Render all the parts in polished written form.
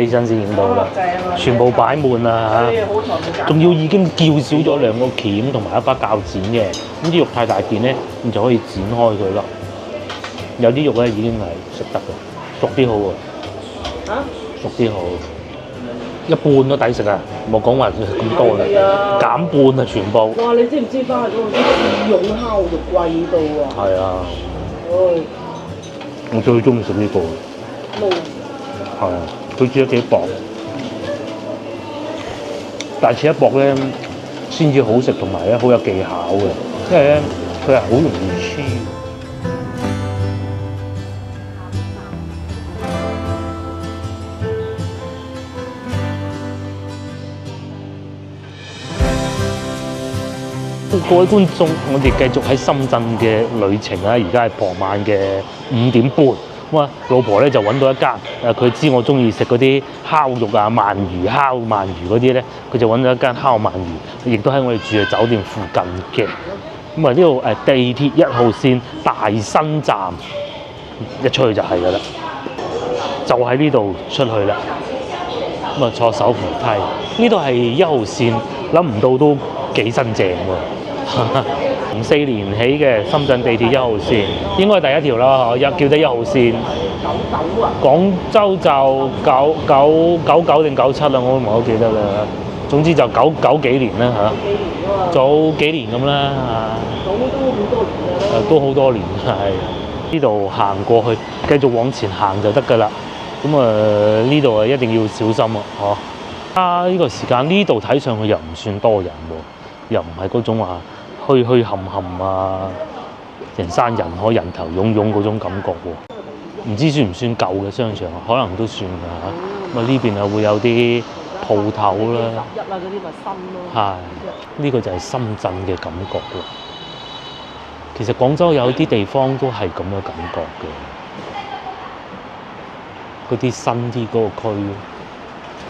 起身先影到啦，全部擺滿啦嚇，仲要已經叫少咗2個鉗同埋一把鉸剪嘅，咁啲肉太大件咧，咁就可以剪開佢咯。有啲肉咧已經係食得嘅，熟啲好喎。嚇？熟啲好，一半都抵食啊！冇講話咁多啦，減半啊全部。哇！你知唔知翻去嗰個啲羽絨烤肉貴到啊？係啊，唉，我最中意食呢個。係啊，佢切得幾薄，但係切得薄咧先至好食，同埋咧好有技巧嘅，因為咧佢係好容易黐。各位觀眾，我哋繼續喺深圳嘅旅程啦，而家係傍晚嘅5點半。咁啊，老婆咧就揾到一間佢知我中意食嗰啲烤肉啊、鰻魚、烤鰻魚嗰啲咧，佢就揾咗一間烤鰻魚，亦都喺我哋住嘅酒店附近嘅。咁啊，呢度地鐵1號線大新站一出去就係㗎啦，就喺呢度出去啦。咁啊，坐手扶梯，呢度係1號線，諗唔到都幾新淨喎。04年起嘅深圳地鐵1號線，應該係第一條啦，叫得1號線。99啊！廣州就99定97啦，我唔係好記得啦。總之就九幾年啦嚇，早幾年咁啦嚇。都好多年係。呢度行過去，繼續往前行就得㗎啦。咁呢度啊一定要小心啊！嗬。呢個時間呢度睇上去又唔算多人喎，又唔係嗰種話墟墟冚冚啊，人山人海、人頭湧湧嗰種感覺喎。唔知算唔算舊嘅商場啊？可能都算㗎嚇。咁啊呢邊啊會有啲鋪頭啦。11啊嗰啲咪新咯。係，呢個就係深圳嘅感覺喎。其實廣州有啲地方都係咁嘅感覺嘅，嗰啲新啲嗰個區，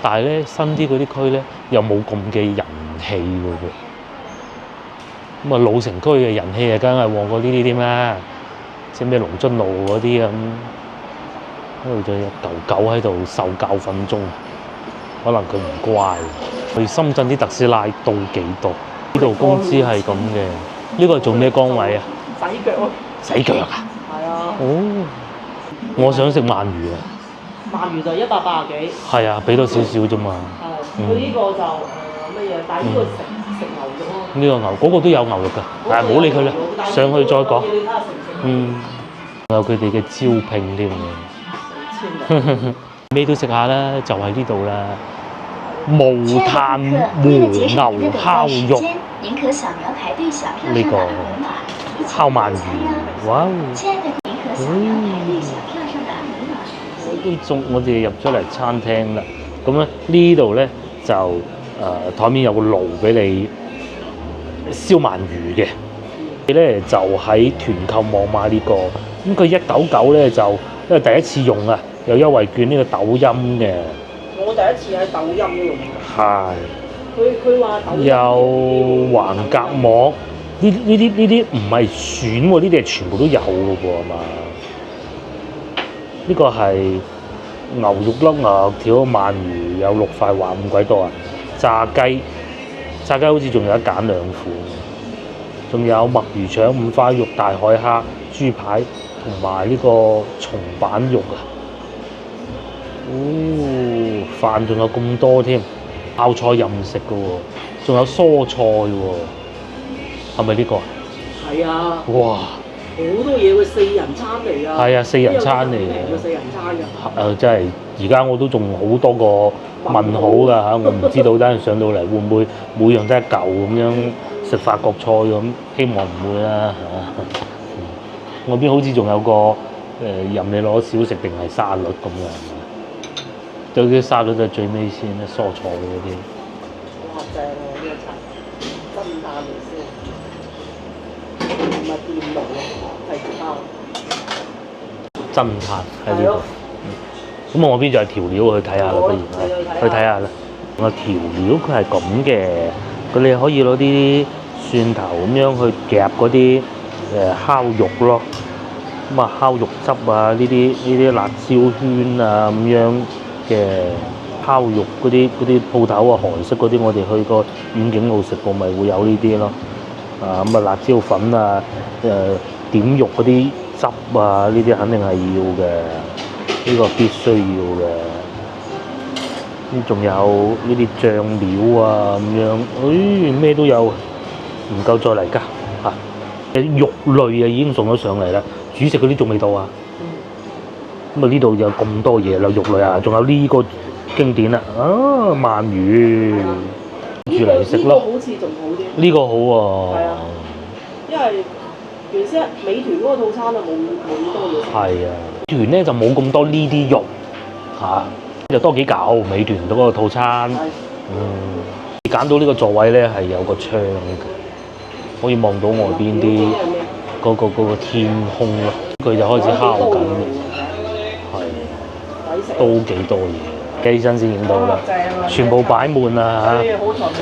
但係咧新啲嗰啲區咧又冇咁嘅人氣嘅喎。咁啊老城區嘅人氣啊，梗係旺過呢啲添啦，即係咩龍津路嗰啲咁，嗰度就有嚿狗喺度受教訓中，可能佢唔乖。去深圳啲特斯拉都幾多，呢度工資係咁嘅。呢個係做咩崗位啊？洗腳咯。洗腳啊？係啊。哦，我想食鰻魚啊！鰻魚就180幾。係啊，俾多少少啫嘛。係。佢呢個就乜嘢？但係呢個食牛肉咯。呢個牛嗰個都有牛肉㗎，但係唔好理佢啦，上去再講。有佢哋嘅招聘添嘅。咩都食下啦，就喺呢度啦。無炭和牛烤肉，呢個烤鰻魚，哇！我哋入咗嚟餐廳啦，咁咧呢度咧就台面有個爐俾你燒鰻魚嘅，你咧就喺團購網買呢個，咁佢199咧就因為第一次用啊，有優惠券呢個抖音嘅。我第一次喺抖音都用。係。佢話抖音有橫隔膜，呢啲唔係選喎，呢啲係全部都有嘅喎，係嘛？呢個係牛肉粒、牛肉條、鰻魚有6塊，話咁鬼多啊！炸雞好似仲有得揀2款，仲有墨魚腸、5花肉、大海蝦、豬排同埋呢個松板肉啊！哦，飯仲有咁多添，泡菜任食嘅喎，仲有蔬菜喎，係咪呢個啊？係啊！哇！好多嘢喎，4人餐嚟啊！係啊，4人餐嚟嘅。平過4人餐㗎。真係而家我都仲好多個問號㗎嚇，我唔知道等陣上到嚟會唔會每樣都一嚿咁樣食法國菜咁，希望唔會啦嚇。我邊好似仲有個任你攞小食定係沙律咁樣。對啲沙律就最尾先啦，蔬菜嗰啲。哇！正喎呢個餐，真探嚟先，唔係電爐啊，係包。真探喺呢度。咁我邊就係調料去睇下啦，不如去睇下啦。個調料佢係咁嘅，佢你可以攞啲蒜頭咁樣去夾嗰啲烤肉咯。咁啊烤肉汁啊，呢啲辣椒圈啊咁樣。嘅烤肉嗰啲鋪頭啊，韓式嗰啲，我哋去過遠景路食過，咪會有呢啲咯。啊咁啊，辣椒粉啊，點肉嗰啲汁啊，呢啲肯定係要嘅，呢個必須要嘅。咁仲有呢啲醬料啊咁樣，咩都有，唔夠再嚟㗎嚇。肉類啊已經送咗上嚟啦，主食嗰啲仲未到啊。咁啊呢度有咁多嘢啦，肉類啊，仲有呢個經典啦，鰻魚，住嚟食咯。呢個好似仲好啲。呢個好喎。係啊，因為原先美團嗰個套餐啊冇咁多嘢食。係啊，美團咧就冇咁多呢啲肉嚇，就多幾嚿美團嗰個套餐。你揀到呢個座位咧係有個窗嘅，可以望到外邊啲嗰個天空咯。佢就開始烤緊嘅，係都幾多嘢，幾新鮮影到啦，全部擺滿啦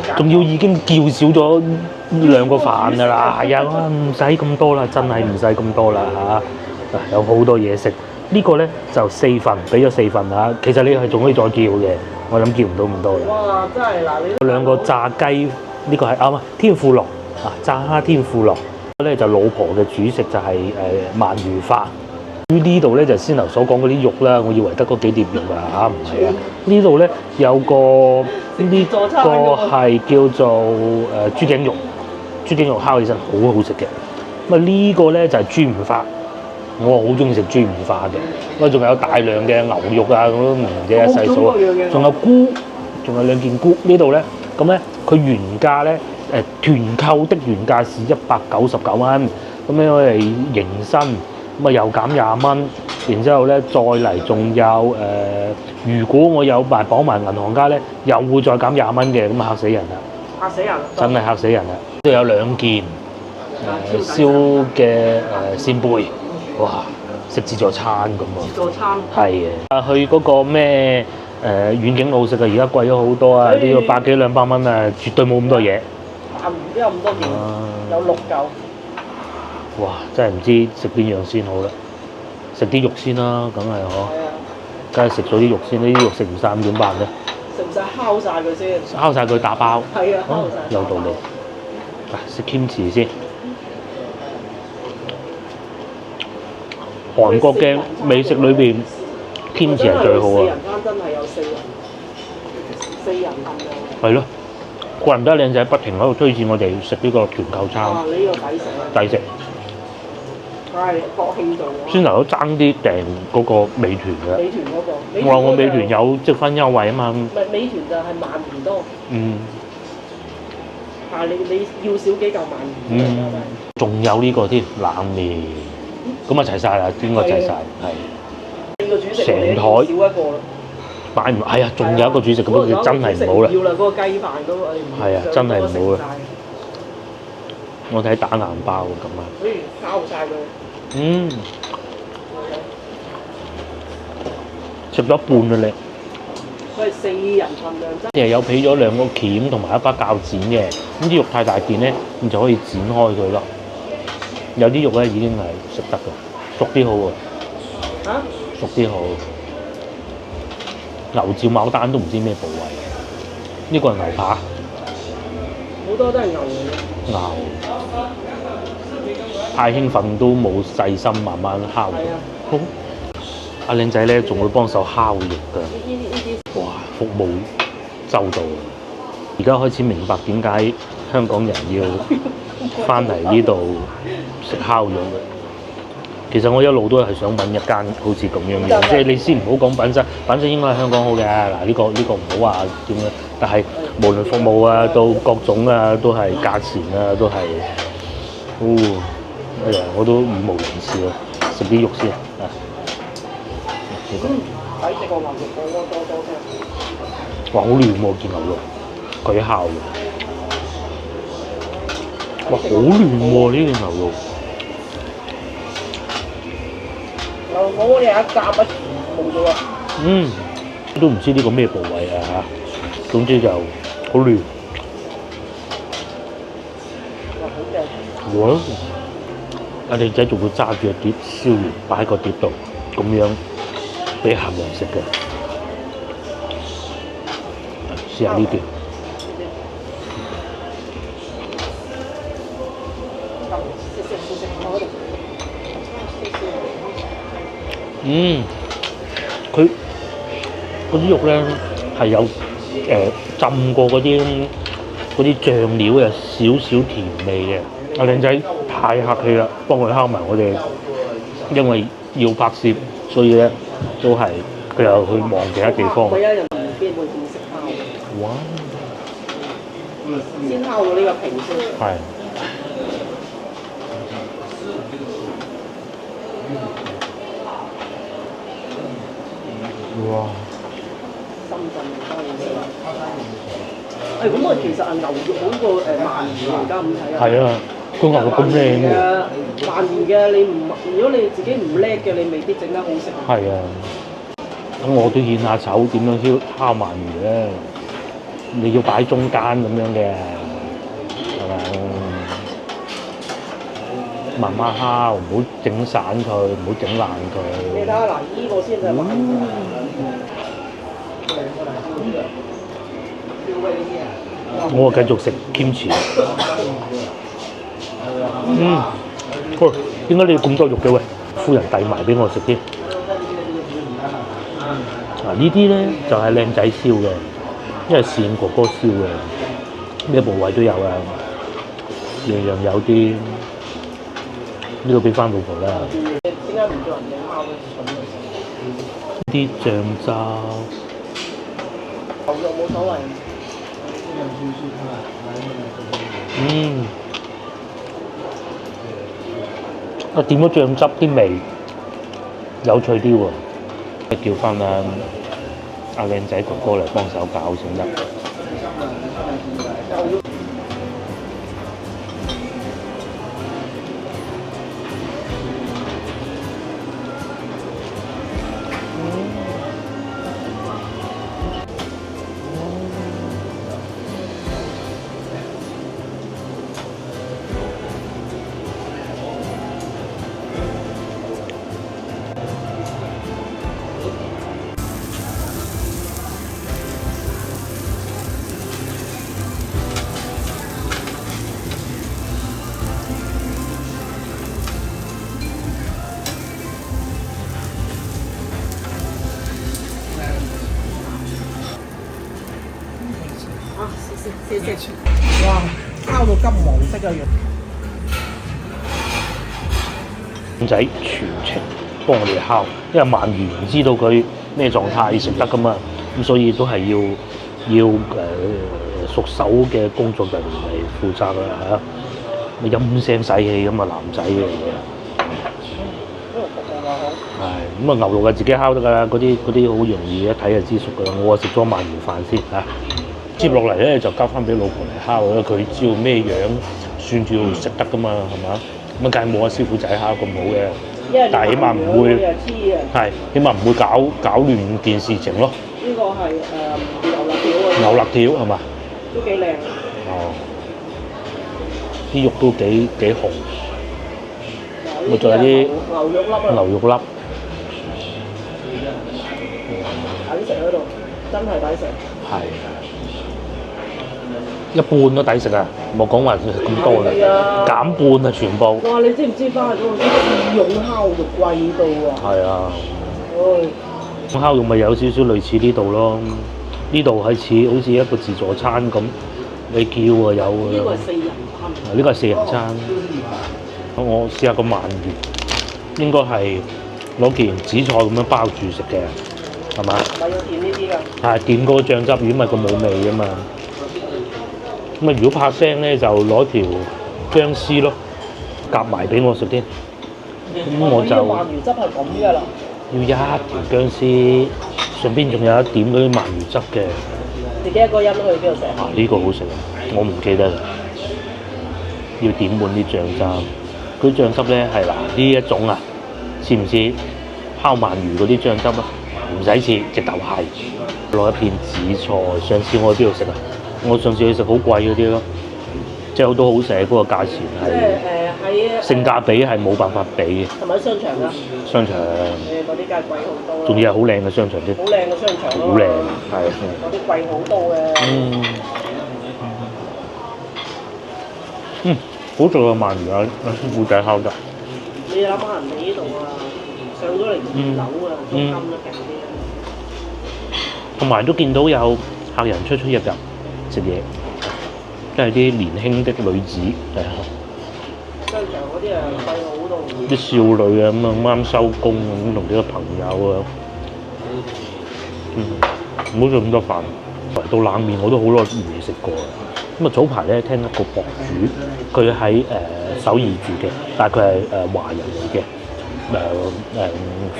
嚇，仲要已經叫少咗2個飯㗎啦，係啊，唔使咁多啦，真係唔使咁多啦嚇，有好多嘢食。呢個咧就4份，俾咗4份嚇，其實你係仲可以再叫嘅，我諗叫唔到咁多啦。哇！真係嗱，你2個炸雞，呢個係啱啊，天婦羅啊，炸蝦天婦羅。咧就老婆嘅主食就係鰻魚飯。於呢度咧就先頭所講嗰啲肉啦，我以為得嗰幾碟肉啊，唔係啊。呢度咧有個呢個係叫做豬頸肉，豬頸肉烤起身好好食嘅。咁啊呢個咧就係豬五花，我好中意食豬五花嘅。咁啊仲有大量嘅牛肉啊，咁都唔記得細數啊。仲有菇，仲有2件菇。呢度咧咁咧佢原價咧。團購的原價是199蚊，咁樣我哋迎新，咁啊又減20蚊，然之後咧再嚟仲有如果我有綁埋銀行卡咧，又會再減20蚊嘅，咁嚇死人啦！嚇死人！真係嚇死人啦！呢度有2件燒嘅扇貝，哇！食自助餐咁喎。自助餐。係啊，去嗰個咩遠景路食啊，而家貴咗好多啊！呢個100幾200蚊啊，絕對冇咁多嘢。鰻魚都有咁多件，有6嚿。哇！真係唔知食邊樣先好啦，食啲肉先啦，梗係嗬。係啊。梗係食咗啲肉先，呢啲肉食唔晒咁點辦咧？食唔晒烤晒佢先。烤晒佢打包。係啊，烤晒。有道理。嗱，食 kimchi 先。韓國嘅美食裏邊，kimchi 係最好啊。4人間真係有4人份㗎。係咯。怪唔得靚仔不停喺度推薦我哋食呢個團購餐。呢個抵食啊！抵食。係國慶做嘅。先頭都爭啲訂嗰個美團嘅。美團嗰個。我美團有積分優惠啊嘛。美團就係鰻魚多。但係你要少幾嚿鰻魚。仲有呢個添冷麵，咁啊齊晒啦，應該齊晒，係。呢個主食成台少一個啦。擺唔係啊，仲有一個主食咁樣，真係唔好啦。要啦，嗰個雞飯嗰個。係啊，真係唔好啦。我睇打硬包咁啊。烤晒佢。食咗一半啦你。佢係4人份量真。有俾咗2個鉗同埋一把鉸剪嘅，咁啲肉太大件咧，咁就可以剪開佢咯。有啲肉咧已經係食得嘅，熟啲好喎。嚇？熟啲好。牛照牡丹都唔知咩部位，呢個係牛扒。好多都係牛嚟嘅。牛。太興奮都冇細心慢慢烤。係啊。好。阿靚仔咧仲會幫手烤肉㗎。哇！服務周到。而家開始明白點解香港人要翻嚟呢度食烤肉。其實我一路都係想揾一間好似咁樣嘅，即係你先唔好講品質，品質應該係香港好嘅。嗱呢個唔好話點樣，但係無論服務啊，到各種啊，都係價錢啊，都係，哎呀，我都語無倫次啊！食啲肉先啊。抵食個牛肉多嘅。哇！好嫩喎，件牛肉，佢烤嘅。哇！好嫩喎呢件牛肉。我哋一夾啊，冇咗啊！都唔知呢個咩部位啊嚇，總之就好嫩。哇！阿靚仔仲會揸住一碟燒完擺喺個碟度，咁樣俾客人食嘅。試下呢段。佢嗰啲肉咧係有浸過嗰啲醬料，有少少甜味嘅。阿靚仔太客氣啦，幫佢敲埋我哋，因為要拍攝，所以咧都係佢又去望其他地方。佢一人邊會點食烤？哇！先烤到呢個皮先。係。哇！深圳當然係啦。咁啊，其實啊牛肉好過鰻魚而家咁睇啊。係啊，個牛肉咁靚喎。鰻魚嘅你唔，如果你自己唔叻嘅，你未必整得好食。係啊，咁我都獻下醜，點樣烤鰻魚咧？你要擺中間咁樣嘅，係咪？慢慢烤，唔好整散佢，唔好整爛佢。你睇下嗱，依個先係鰻魚。我繼續食 kimchi。喂，點解你咁多肉嘅？喂，夫人遞埋俾我食添。嗱，呢啲咧就係靚仔燒嘅，因為善哥哥燒嘅，咩部位都有啊，樣樣有啲。呢個俾翻老婆啦。點解唔做人哋烤咧？啲醬汁。牛肉冇所謂。點咗醬汁啲味有趣啲喎，叫翻阿靚仔哥哥嚟幫手搞先得。哇！烤到金黃色嘅樣。靚仔全程幫我哋烤，因為鰻魚唔知道佢咩狀態食得噶嘛，咁所以都係要熟手嘅工作人員嚟負責啦嚇。咪陰聲使氣咁啊，男仔嘅嘢。係咁啊，牛肉啊自己烤得㗎啦，嗰啲好容易一睇就知熟㗎啦。我食咗鰻魚飯先嚇。接落嚟咧就交翻俾老婆嚟烤啦，佢知道咩樣算住食得噶嘛，係嘛？咁梗係冇阿師傅仔烤咁好嘅，但係起碼唔會係，起碼唔會搞亂件事情咯。呢個係牛肋條啊！牛肋條係嘛？都幾靚。哦，啲肉都幾紅。咪仲有啲牛肉粒啊！牛肉粒。抵食喺度，真係抵食。係。一半都抵食啊！冇講話咁多啦，減半啊全部。哇！你知唔知翻去嗰個義勇烤肉貴到啊？係啊。唉。烤肉咪有少少類似呢度咯，呢度係好似一個自助餐咁，你叫啊有㗎。呢個係4人餐。呢個係4人餐。我試下個鰻魚，應該係攞件紫菜咁樣包住食嘅，係嘛？咪要點呢啲㗎？係點嗰個醬汁，如果唔係佢冇味㗎嘛。咁啊，如果怕腥咧，就攞條薑絲咯，夾埋俾我食添。咁我就鰻魚汁係咁㗎啦。要一條薑絲，上邊仲有一點嗰啲鰻魚汁嘅。自己一個人去邊度食？呢個好食啊！我唔記得啦。要點滿啲醬汁，嗰啲醬汁咧係嗱呢一種啊，似唔似烤鰻魚嗰啲醬汁啊？唔使似，直頭係攞一片紫菜。上次我去邊度食啊？我上次去食好貴嗰啲咯，即係好多好食，嗰個價錢係。即係喺性價比係冇辦法比嘅。係咪喺商場㗎？商場嗰啲梗係貴好多啦。仲要係好靚嘅商場添，好靚嘅商場咯。好靚，係。嗰啲貴好多嘅。好做嘅鰻魚啊！師傅仔烤得。你諗下人哋呢度啊，上咗嚟2樓啊，租金都勁啲啊。同埋都見到有客人出入食嘢，即係啲年輕的女子係啊，商場嗰啲啊貴好多。啲少女啊咁啊啱收工咁同幾個朋友啊，唔好食咁多飯。到冷麵我都好耐未食過啦。咁啊早排咧聽一個博主，佢喺首爾住嘅，但係佢係華人嚟嘅，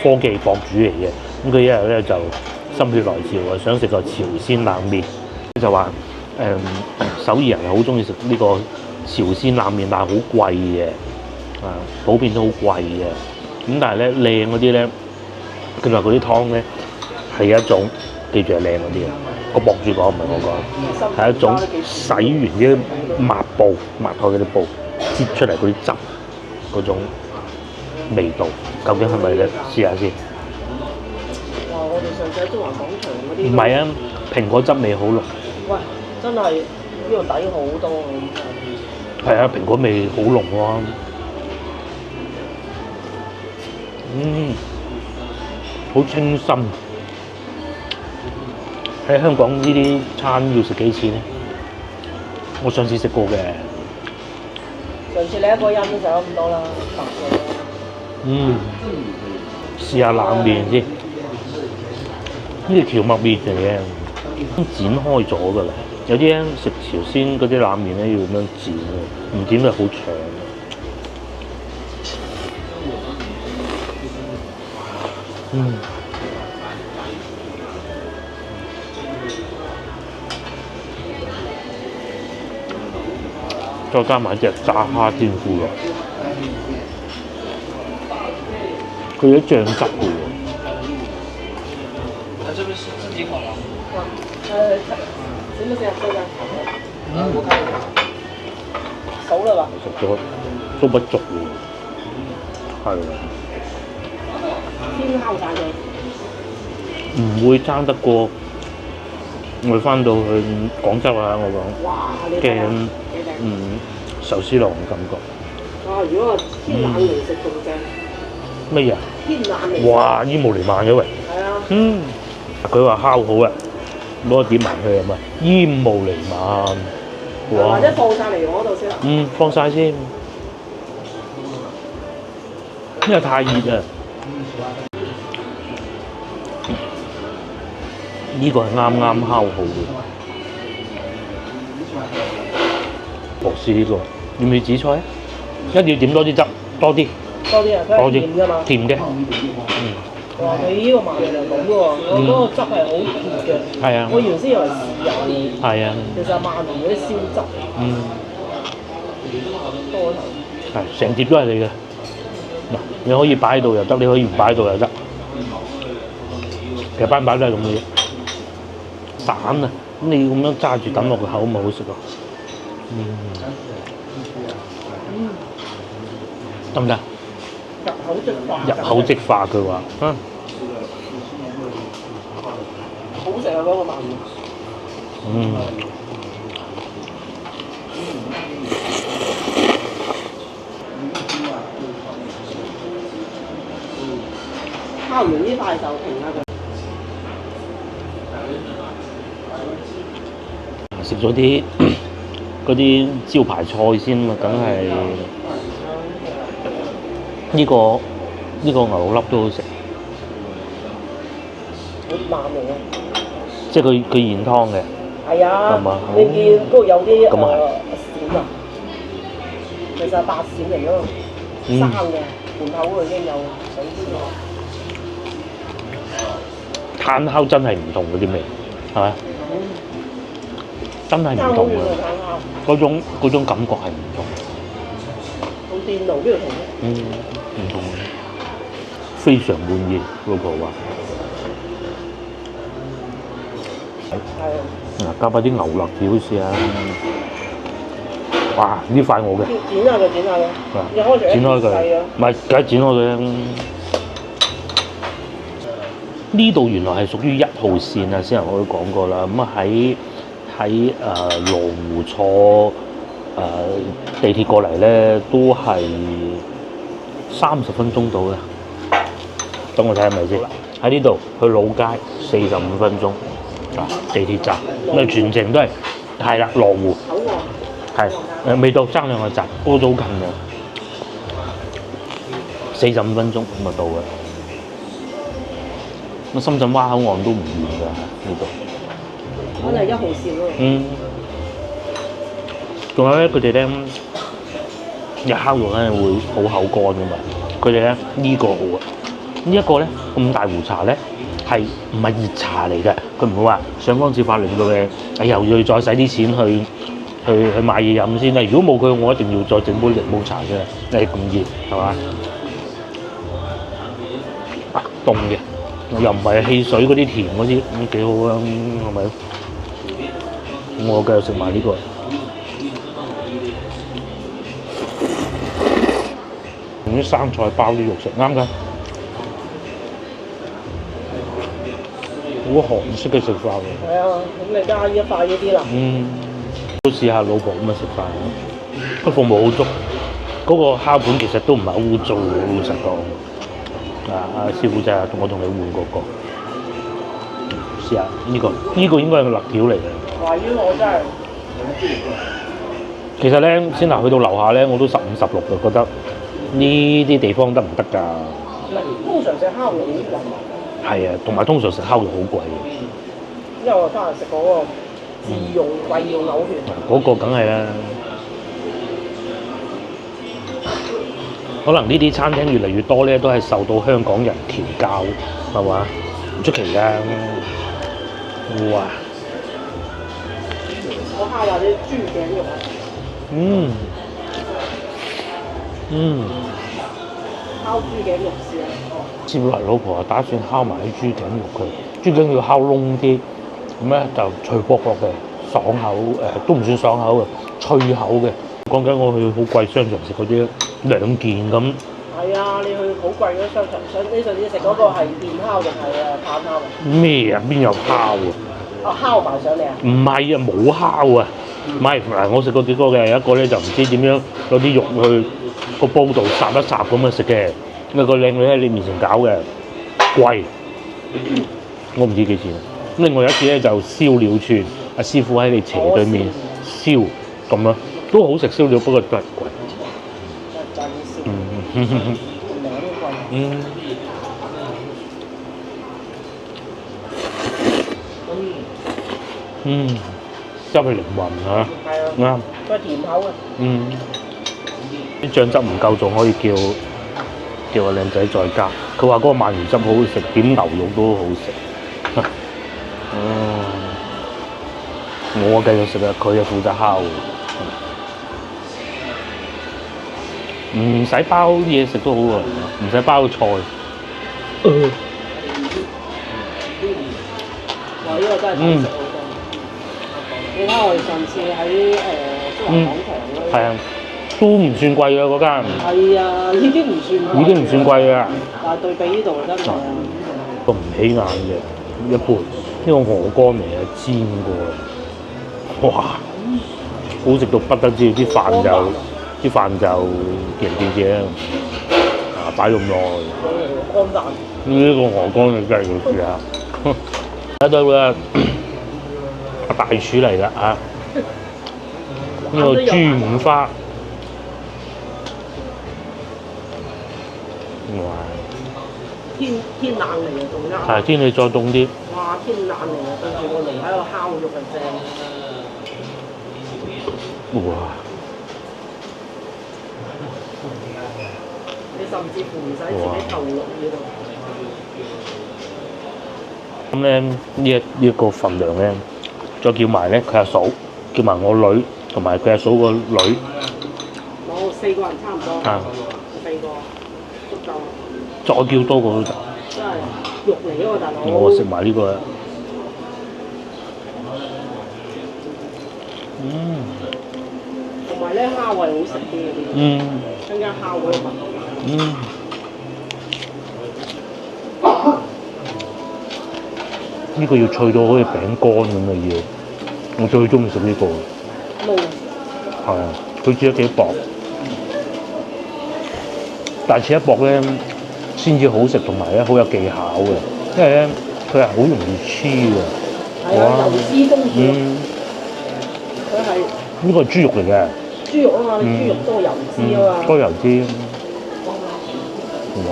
科技博主嚟嘅。咁佢一日咧就心血來潮啊，想食個朝鮮冷麵，就話首爾人係好中意食呢個朝鮮冷麵，但係好貴嘅，普遍都好貴嘅。咁但係咧靚嗰啲咧，佢話嗰啲湯咧係一種，記住係靚嗰啲啊。個博主講唔係我講，係一種洗完啲抹布抹開嗰啲布，擠出嚟嗰啲汁嗰種味道，究竟係咪咧？試下先。哇！我哋上次喺中華廣場嗰啲。唔係啊，蘋果汁味好濃。喂，真係呢度抵好多啊！係啊，蘋果味好濃喎。好清新。喺香港呢啲餐要食幾錢咧？我上次食過嘅。上次你一個人都食咗咁多啦，100嘅。試下冷麵先。呢啲蕎麥麵嚟嘅，剪開咗㗎啦。有啲咧食朝鮮嗰啲冷麵咧要咁樣剪嘅，唔剪就好長。再加埋隻炸蝦天婦羅，佢有醬汁嘅喎。這邊是自己烤的。點樣食啊？我看一下。熟了吧？食咗都不足喎，係啊。先烤晒佢。唔會爭得過我翻到去廣州啊！我講哇！你嘅睇壽司郎嘅感覺。哇！如果話天冷嚟食仲正。乜嘢啊？天冷嚟。哇！煙霧瀰漫嘅喂。係啊。佢話烤好啊，攞個碟埋去啊嘛，煙霧瀰漫。哇！或者放晒嚟我嗰度先。放晒先，因為太熱啊。呢個係啱啱烤好嘅。博士呢個要唔要紫菜啊？一定要點多啲汁，多啲。多啲啊！佢係甜㗎嘛。甜嘅。哇！佢呢個鰻魚係咁嘅喎，我嗰個汁係好甜嘅。係啊。我原先以為豉油。係啊。其實鰻魚嗰啲燒汁。多頭。係，成碟都係你嘅。嗱，你可以擺喺度又得，你可以唔擺喺度又得。其實班都係咁嘅嘢。散啊！咁你咁樣揸住抌落個口咪好食咯。得唔得？入口即化。入口即化佢話，好食啊！嗰個鰻魚。烤完呢塊就停啦佢。食咗啲嗰啲招牌菜先嘛，梗係呢個牛粒都好食。好爛嚟嘅。即係佢現湯嘅。係啊。係嘛？你見嗰度有啲咁啊鱔啊，其實係白鱔嚟咯，生嘅，門口嗰度已經有水鮮。炭烤真係唔同嗰啲味，係咪？真係唔同嘅，嗰種感覺係唔同。同電爐邊度同咧？唔同嘅，非常滿意老婆話。係啊。加翻啲牛肋條試下。哇！呢塊我嘅，剪下佢，剪下佢，一開始剪開佢，細啊，唔係梗係剪開佢啦。呢度原來係屬於1號線啊，先頭我都講過啦。咁啊喺羅湖坐地鐵過嚟咧，都係30分鐘到嘅。等我睇下咪先。喺呢度去老街45分鐘啊，地鐵站。咁啊全程都係啦，羅湖口岸係未到爭2個站，都好近嘅，45分鐘咁啊到嘅。咁深圳灣口岸都唔遠㗎呢度。我係1號線咯。嗯。仲有咧，佢哋咧日烤肉咧會好口乾㗎嘛。佢哋咧呢個好啊，呢一個咧咁大壺茶咧係唔係熱茶嚟嘅？佢唔會話上缸照法令到你，又要再使啲錢去買嘢飲先啦。如果冇佢，我一定要再整杯檸檬茶啫。你咁熱係嘛？凍嘅。又唔係汽水嗰啲甜嗰啲，咁幾好啊，係咪？我繼續食埋呢個，用啲生菜包啲肉食，啱㗎。好韓式嘅食法喎。係啊，咁你加一塊呢啲啦。都試下老婆咁嘅食法，個服務好足，嗰個烤盤其實都唔係好污糟嘅，老實講。阿師傅就係同你換嗰個，試下呢個應該係個辣條嚟嘅。話於我真係，其實咧，先去到樓下咧，我都15、16嘅，覺得呢啲地方得唔得㗎？通常食烤肉好貴。係啊，同埋通常食烤肉好貴嘅。因為我翻嚟食嗰個自用貴要嘔血。嗰個梗係啦。可能呢啲餐廳越嚟越多咧，都係受到香港人調教，係嘛？唔出奇㗎。哇！我烤或者豬頸肉啊。烤豬頸肉試下。接落嚟老婆打算烤埋啲豬頸肉佢，豬頸要烤窿啲，咁咧就脆卜卜嘅，爽口都唔算爽口嘅，脆口嘅。講緊我去好貴商場食嗰啲2件咁。係啊，你去好貴嗰啲商場，你上次食嗰個係電烤定係炭烤啊？咩啊？邊有烤啊？烤埋上嚟啊？唔係啊，冇烤啊。唔係嗱，我食過幾個嘅，有一個咧就唔知點樣攞啲肉去個煲度烚一烚咁樣食嘅，咁個靚女喺你面前搞嘅，貴，我唔知幾錢。咁另外有一次咧就燒鳥串，阿師傅喺你斜對面燒咁樣，都好食燒鳥，不過都係貴。真燒。名都貴。真係靈魂啊！係啊。啱。都係甜口嘅。啲醬汁唔夠，仲可以叫個靚仔再加。佢話嗰個鰻魚汁好好食，點牛肉都好食。我繼續食啊，佢就負責烤。唔使包啲嘢食都好喎，唔使包菜。哇！呢個真係抵食好多。你睇我哋上次喺中環廣場嗰啲。係啊，都唔算貴㗎嗰間。係啊，已經唔算貴。已經唔算貴㗎。但係對比呢度真係個唔起眼嘅一盤，呢個鵝肝嚟嘅，煎過，哇！好食到不得之，啲飯就見仁見智啊，擺咁耐。乾蛋。呢個鵝肝你真係要試下。睇到啦，大廚嚟㗎啊！呢個豬五花，哇！天冷嚟啊，仲啱。係天氣再凍啲。哇！天冷嚟啊，對住個爐喺度烤肉係正。哇！你甚至乎唔使自己投入呢度。咁咧呢一個份量咧，再叫埋咧佢阿嫂，叫埋我女同埋佢阿嫂個女。我4個人差唔多。啊。 4個足夠。再叫多個都得。真係肉嚟喎，大佬。我食埋呢個啦。埋咧蝦位好食啲嗰啲，嗯更加蝦嗰個味。嗯。呢個要脆到好似餅乾咁嘅要，我最中意食呢個。冇。係啊，佢切得幾薄，但係切得薄咧先至好食，同埋咧好有技巧嘅，因為咧佢係好容易黐嘅。係啊，油脂豐富。佢係呢個係豬肉嚟嘅。豬肉啊嘛，你豬肉多油脂啊嘛。多油脂。哇！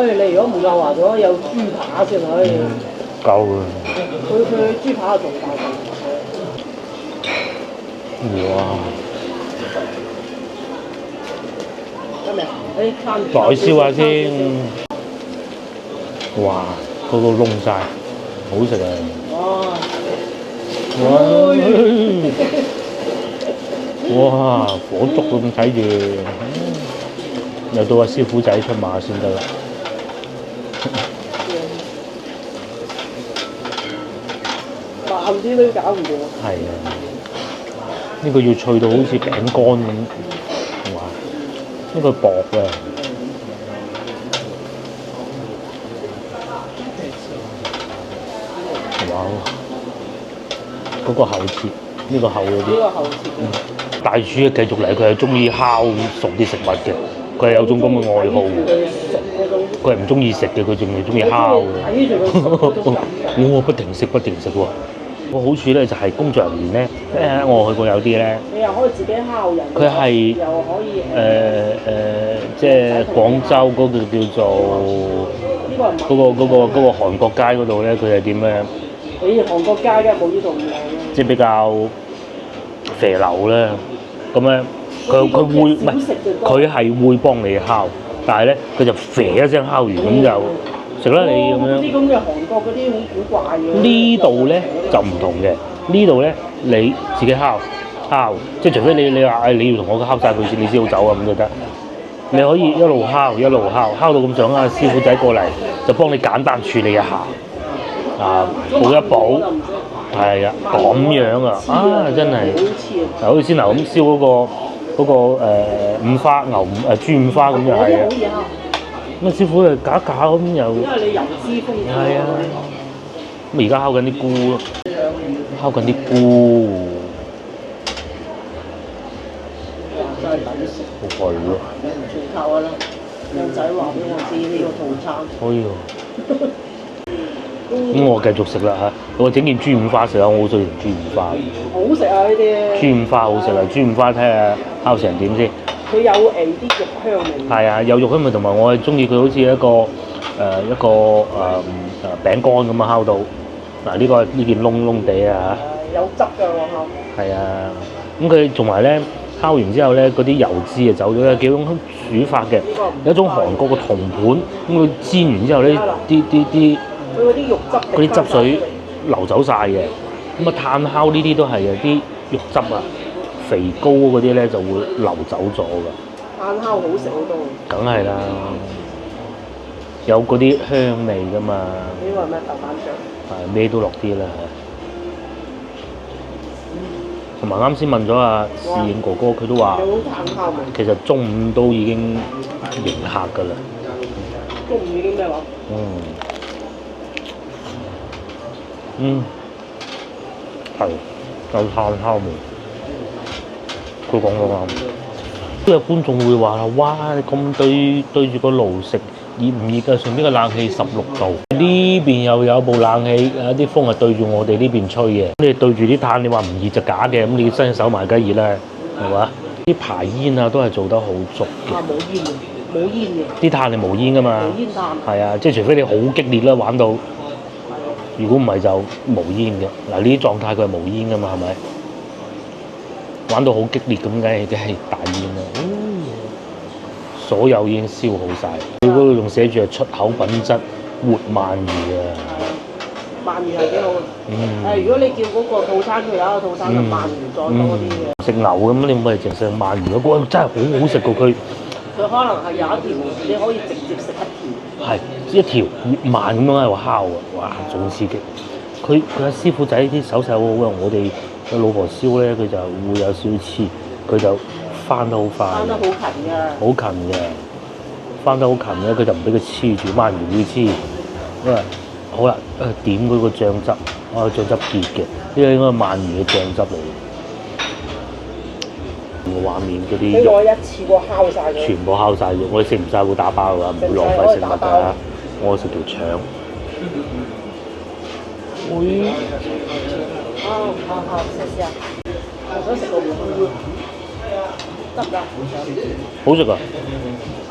你如果唔夠話咗有豬扒先可以。夠啊！佢豬扒仲大嚿。哇！得未？你翻再燒下先。哇！個個燶晒，好食啊！哇！哇！火燭咁睇住，又到阿師傅仔出馬先得啦。慢啲都搞唔掂。係啊，呢個要脆到好似餅乾咁，哇！呢個薄嘅，哇！嗰個厚切，呢個厚嗰啲。呢個厚切。大廚繼續嚟，佢係中意烤熟啲食物嘅，佢係有種咁嘅愛好嘅。佢係唔中意食嘅，佢仲係中意烤嘅。我不停食不停食喎。個好處咧就係工作人員咧，我去過有啲咧，你又可以自己烤人，佢係又可以即係廣州嗰個叫做嗰個韓國街嗰度咧，佢係點咧？你韓國街嘅冇呢度咁靚啦，即係比較肥流咧，咁咧佢會唔係佢係會幫你烤，但係咧佢就肥一聲烤完咁就。食啦你咁樣。啲咁嘅韓國嗰啲好古怪嘅。呢度咧就唔同嘅，呢度咧你自己烤，即係除非你話你要同我烤晒佢先，你先好走啊咁就得。你可以一路烤，烤到咁上下，師傅仔過嚟就幫你簡單處理一下，補一補。係啊，咁樣啊，真係。好似先頭咁燒嗰個五花牛豬五花咁就係啊。咁師傅就搞一搞咁又，因為你油脂豐富。係啊，咁而家烤緊啲菇咯，真係抵食。好貴咯。全靠啊啦，靚仔話俾我知呢個套餐。可以喎。咁我繼續食啦嚇，我整件豬五花食下，我好中意食豬五花。好食啊呢啲。豬五花好食啊！豬五花睇下烤成點先。佢有啲肉香味。係啊，有肉香味，同埋我係中意佢好似一個餅乾咁啊烤到。嗱呢件窿窿地啊有汁㗎喎烤。係啊，咁佢同埋咧烤完之後咧，嗰啲油脂啊走咗，有幾種煮法嘅。有一種韓國嘅銅盤，咁佢煎完之後咧，啲佢嗰啲肉汁嗰啲汁水流走晒嘅。咁啊炭烤呢啲都係嘅，啲肉汁啊。肥膏嗰啲咧就會流走咗㗎。炭烤好食好多。梗係啦，有嗰啲香味㗎嘛。呢個係咩豆瓣醬？係咩都落啲啦。同埋啱先問咗阿侍應哥哥，佢都話其實中午都已經迎客㗎啦。中午已經咩話？係有炭烤味。佢講得啱，都有觀眾會話啦，哇！你咁對住個爐食，熱唔熱㗎？上邊個冷氣16度，呢邊又有部冷氣，有啲風係對住我哋呢邊吹嘅。你對住啲炭，你話唔熱就假嘅，咁你伸手埋梗熱啦，係嘛？啲排煙啊都係做得好足嘅。冇煙嘅，冇煙嘅。啲炭係無煙㗎嘛？無煙炭。係啊，即係除非你好激烈啦，玩到，如果唔係就無煙嘅。嗱呢啲狀態佢係無煙㗎嘛，係咪？玩到好激烈咁，梗係大煙啦！所有已經燒好晒，佢嗰度仲寫住係出口品質活鰻魚啊！鰻魚係幾好嘅。如果你叫嗰個套餐，佢有一個套餐就鰻魚再多啲嘅。食牛咁，你唔係淨食鰻魚嗰個真係好好食㗎佢。佢可能係有一條，你可以直接食一條。係一條活鰻咁樣喺度烤啊！哇，仲刺激！佢阿師傅仔啲手勢好好啊！我哋個老婆燒咧，佢就會有少少黐，佢就翻得好快，翻得好勤㗎。好勤嘅，翻得好勤咧，佢就唔俾佢黐住，鰻魚要黐，因為好啦，點嗰個醬汁，醬汁結嘅，呢個應該係鰻魚嘅醬汁嚟嘅。個畫面嗰啲肉，我一次過烤晒佢。全部烤晒肉，我哋食唔晒會打包㗎，唔會浪費食物㗎。我食條腸。會。好，試試啊！我想食個菇，得唔得？好食啊！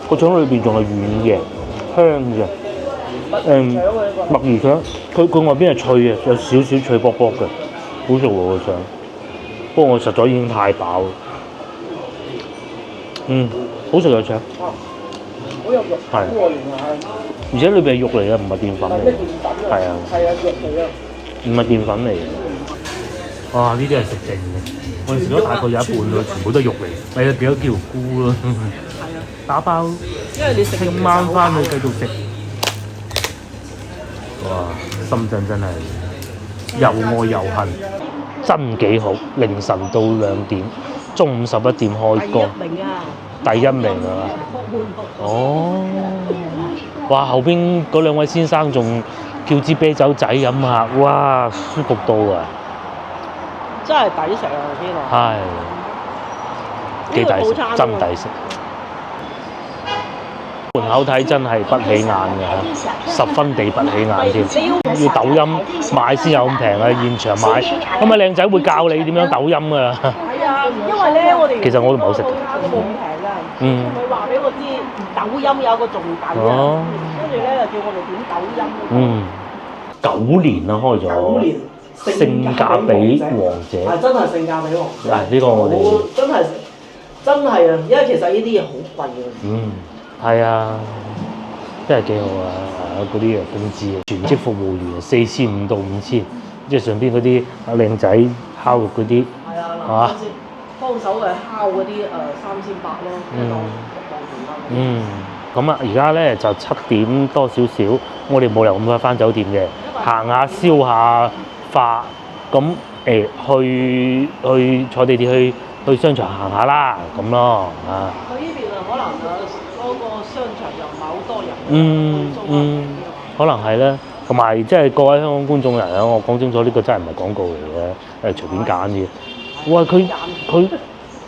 個腸裏邊仲係軟嘅、香嘅。墨魚腸，佢外邊係脆嘅，有少少脆卜卜嘅，好食喎個腸。不過我實在已經太飽。好食嘅腸。好有肉。係。而且裏邊係肉嚟嘅，唔係澱粉嚟。咩澱粉啊？係啊。係啊，肉嚟啊。唔係澱粉嚟嘅。哇！呢啲係食剩嘅，我哋食咗大概有一半咯，全部都係肉嚟。咪有幾多叫菇咯？係啊。打包。因為你食聽晚翻去繼續食。哇！深圳真係又愛又恨，真幾好。凌晨到2點，中午11點開工。第一名啊！哦，哇！後邊嗰2位先生仲叫支啤酒仔飲下，哇！舒服到啊！真係抵食啊！呢個係幾抵食，真抵食。門口睇真係不起眼㗎，十分地不起眼添。要抖音買先有咁平啊！現場買咁啊，靚仔會教你點樣抖音㗎。係啊，因為咧我哋其實我都唔係好識。套餐都冇咁平㗎。佢話俾我知抖音有個重底啊，跟住咧就叫我哋點抖音。9年啦開咗。9年。性價比王者。係真係性價比王者。呢個我哋真係啊！因為其實呢啲嘢好貴㗎。係啊，真係幾好啊！嗰啲工資啊，全職服務員4500到5000，即係上邊嗰啲靚仔烤肉嗰啲，係嘛？幫手烤嗰啲3800咯，咁啊，而家咧就7點多少少，我哋冇理由咁快翻酒店嘅，行下燒下化，咁去坐地鐵去商場行下啦，咁咯啊。佢呢邊啊，可能嗰個商場又唔係好多人。可能係啦。同埋即係各位香港觀眾人啊，我講清楚，呢個真係唔係廣告嚟嘅，隨便揀嘅。哇！佢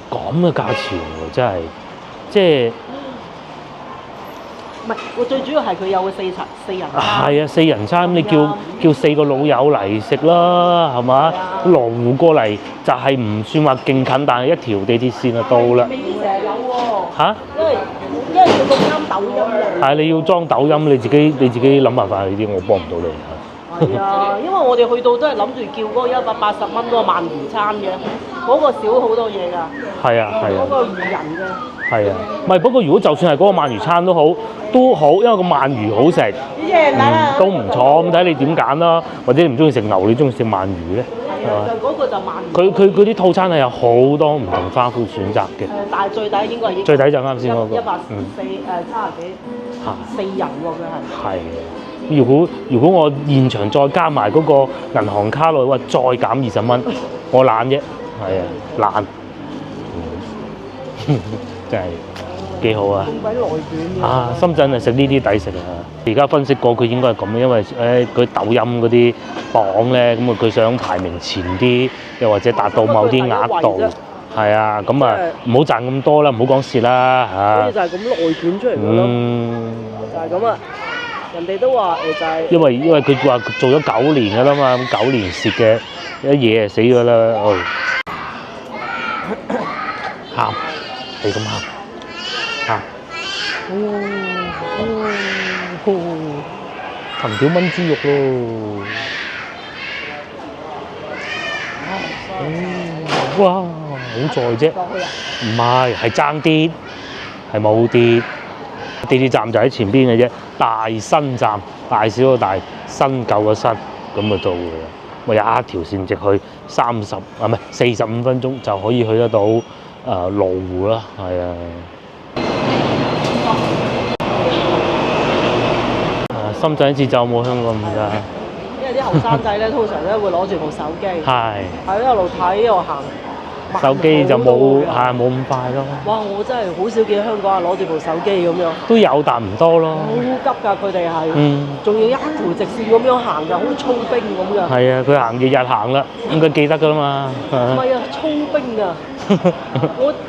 咁嘅價錢喎，真係即係。唔係，我最主要係佢有個4人餐。係啊，4人餐，你叫4個老友嚟食啦，係嘛？羅湖過嚟就係唔算話勁近，但係一條地鐵線就到啦。未必成日有喎。嚇？因為佢咁啱抖音嘅。係你要裝抖音，你自己諗辦法呢啲，我幫唔到你。係啊，因為我哋去到都係諗住叫嗰個180蚊嗰個鰻魚餐嘅，嗰個少好多嘢㗎。係啊。嗰個魚仁嘅。係啊，唔係不過如果就算係嗰個鰻魚餐都好，因為個鰻魚好食，都唔錯。咁睇你點揀啦，或者你唔中意食牛，你中意食鰻魚咧？係啊，就嗰個就鰻魚。佢嗰啲套餐係有好多唔同花款選擇嘅。但係最抵應該係最抵就啱先嗰個。140幾4人喎，佢係。係。如果我現場再加埋嗰個銀行卡落去，再減20蚊，我懶啫。係啊，懶。真係幾好啊！咁鬼內卷啊！深圳係食呢啲抵食啊！而家分析過佢應該係咁，因為佢抖音嗰啲榜咧，咁佢想排名前啲，又或者達到某啲額度，係啊，咁啊唔好賺咁多啦，唔好講蝕啦嚇。所以就係咁內卷出嚟嘅咯。就係咁啊！人哋都話就係因為佢話做咗9年㗎啦嘛，咁9年蝕嘅一嘢就死咗啦，喊。係咁喊，藤條炆豬肉咯，哇，好在啫，唔係爭啲，係冇啲，地鐵站就喺前邊嘅啫，大新站，大小個大，新舊個新，咁就到㗎啦。我有一條線直去45分鐘就可以去得到。羅湖啦，係啊。深圳節奏冇香港咁㗎。因為啲後生仔咧，通常咧會攞住部手機。係。喺一路睇一路行。手機就冇慢冇咁快咯。哇！我真係好少見香港人攞住部手機咁樣，都有但唔多咯。好急㗎佢哋係，嗯，仲要一條直線咁樣行㗎，好似操兵咁㗎。係啊，佢行日日行啦，應該記得㗎啦嘛。唔係啊，操兵啊！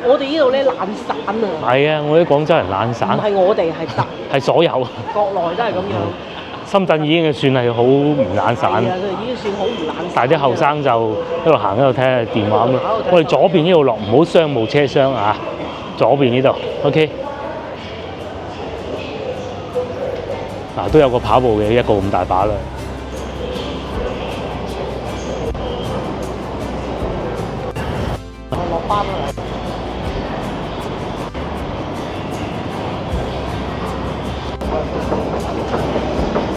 我哋呢度咧懶散啊。係啊，我啲廣州人懶散唔，係我哋係得，係所有。國內都係咁樣。深圳已經算係好唔懶散，係啊，佢哋已經算好唔懶散。但係啲後生就一路行一路睇下電話咁咯。我哋左邊呢度落，唔好商務車廂啊！左邊呢度，OK。嗱，都有個跑步嘅，一個咁大把啦。我落班啦。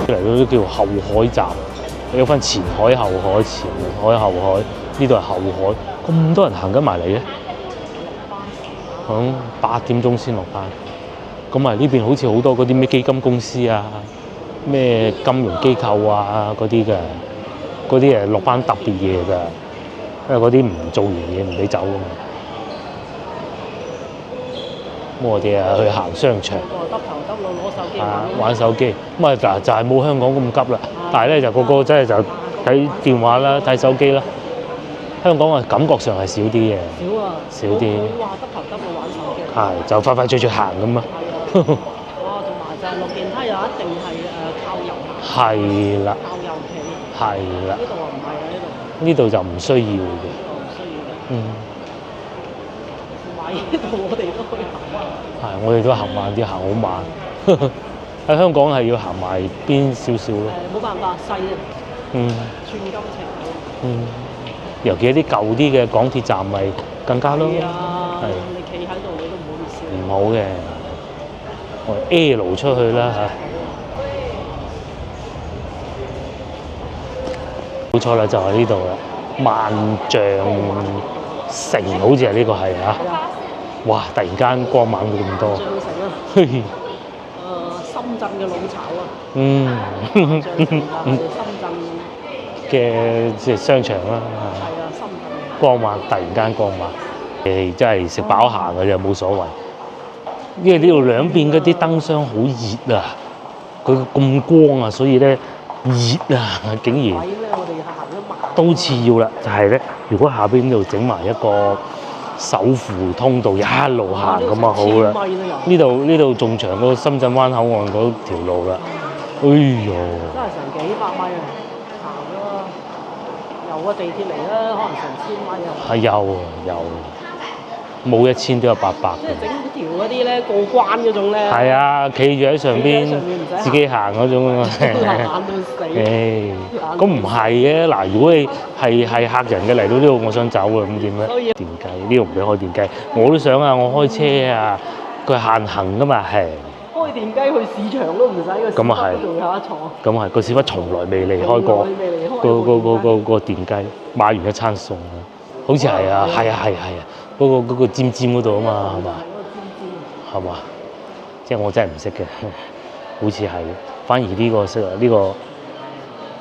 嚟到都叫後海站，有分前海、後海、前海、後海，呢度係後海，咁多人行緊埋嚟嘅。8點鐘先落班，咁啊呢邊好似好多嗰啲咩基金公司啊、咩金融機構啊嗰啲嘅，嗰啲誒落班特別夜㗎，因為嗰啲唔做完嘢唔俾走㗎嘛。咁我哋啊去行商場。耷頭耷腦攞手機玩手機，咁啊就係冇香港咁急啦。但係咧就個個真係就睇電話啦、睇手機啦。香港啊感覺上係少啲嘅，少啊，少啲。哇！耷頭耷腦玩手機。係就快快脆脆行咁啊！係啊，哇！同埋就係落電梯又一定係靠右行。係啦，靠右企。係啦。呢度啊唔係啊，呢度。呢度就唔需要嘅。唔需要嘅。嗯。同埋呢度我哋都可以行慢。係，我哋都行慢啲，行好慢。喺香港係要行埋邊少少咯。冇辦法，細啊。嗯。寸金尺土。嗯。尤其係啲舊啲嘅港鐵站咪更加咯。係啊。係。你企喺度你都唔好意思。唔好嘅，我 L 出去啦嚇。冇錯啦，就係呢度啦，萬象城好似係呢個係啊。哇！突然間光猛咗咁多。萬象城啊。深圳嘅老巢啊。嗯。萬象城啊，深圳嘅即係商場啦。係啊，深圳。光猛，突然間光猛，真係食飽行嘅就冇所謂。因為呢度兩邊嗰啲燈箱好熱啊，佢咁光啊，所以咧熱啊，竟然位咧，我哋行得慢。都次要啦，就係咧，如果下邊呢度整埋一個手扶通道，一路行咁啊好啦。呢度仲長過深圳灣口岸嗰條路啦。哎呦！真係成幾百米啊，行咯，由個地鐵嚟咧，可能成千米啊。係有，冇1000都有800嘅。即係整條嗰啲咧過關嗰種咧。係啊，企住喺上邊自己行嗰種啊。懶到死。咁唔係嘅，嗱，如果你係客人嘅嚟到呢度，我想走啊，咁點咧？電雞呢度唔俾開電雞，我都想啊，我開車啊，佢限行噶嘛，係。開電雞去市場都唔使個市北度有得坐。咁係，個市北從來未離開過個電雞，買完一餐餸啊，好似係啊，係啊，嗰個尖尖嗰度啊嘛，係嘛？係嘛？即係我真係唔識嘅，好似係，反而呢個識啊，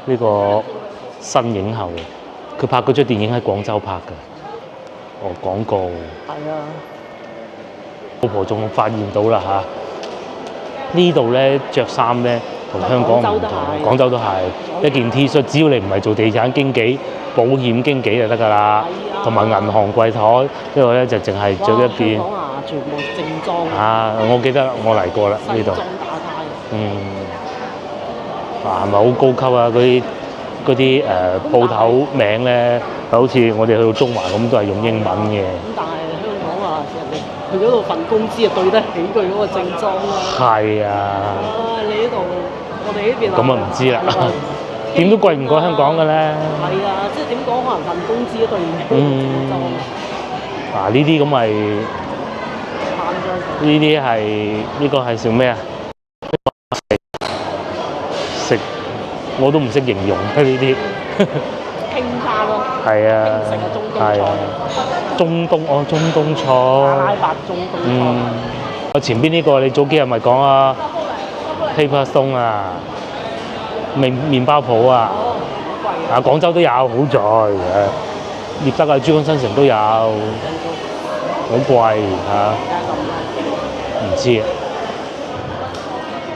呢個新影后，佢拍嗰出電影喺廣州拍嘅，廣告。係啊。老婆仲發現到啦嚇。呢度咧着衫咧同香港唔同，廣州都係一件 T 恤，只要你唔係做地產經紀、保險經紀就得㗎啦，同埋銀行櫃台呢個咧就淨係着一件。香港啊，全部正裝。啊，我記得我嚟過啦呢度。西裝打呔。係咪好高級啊？嗰啲鋪頭名咧，好似我哋去到中環咁，都係用英文嘅。咁但係香港啊，人哋佢嗰度份工資啊，對得起佢嗰個正裝啦。係啊。你呢度，我哋呢邊咁啊唔知啦，點都貴唔過香港嘅咧。係啊，即係點講，可能份工資都對唔起正裝。呢啲咁咪呢個係食咩啊？食我都唔識形容呢啲。拼餐咯。係啊。拼食啊，中東菜。中東菜。阿拉伯中東菜。我前邊呢個你早幾日咪講啊 ，Paper Stone 啊，麵包鋪啊。廣州都有，好在獵德啊、珠江新城都有，好貴嚇，唔知啊。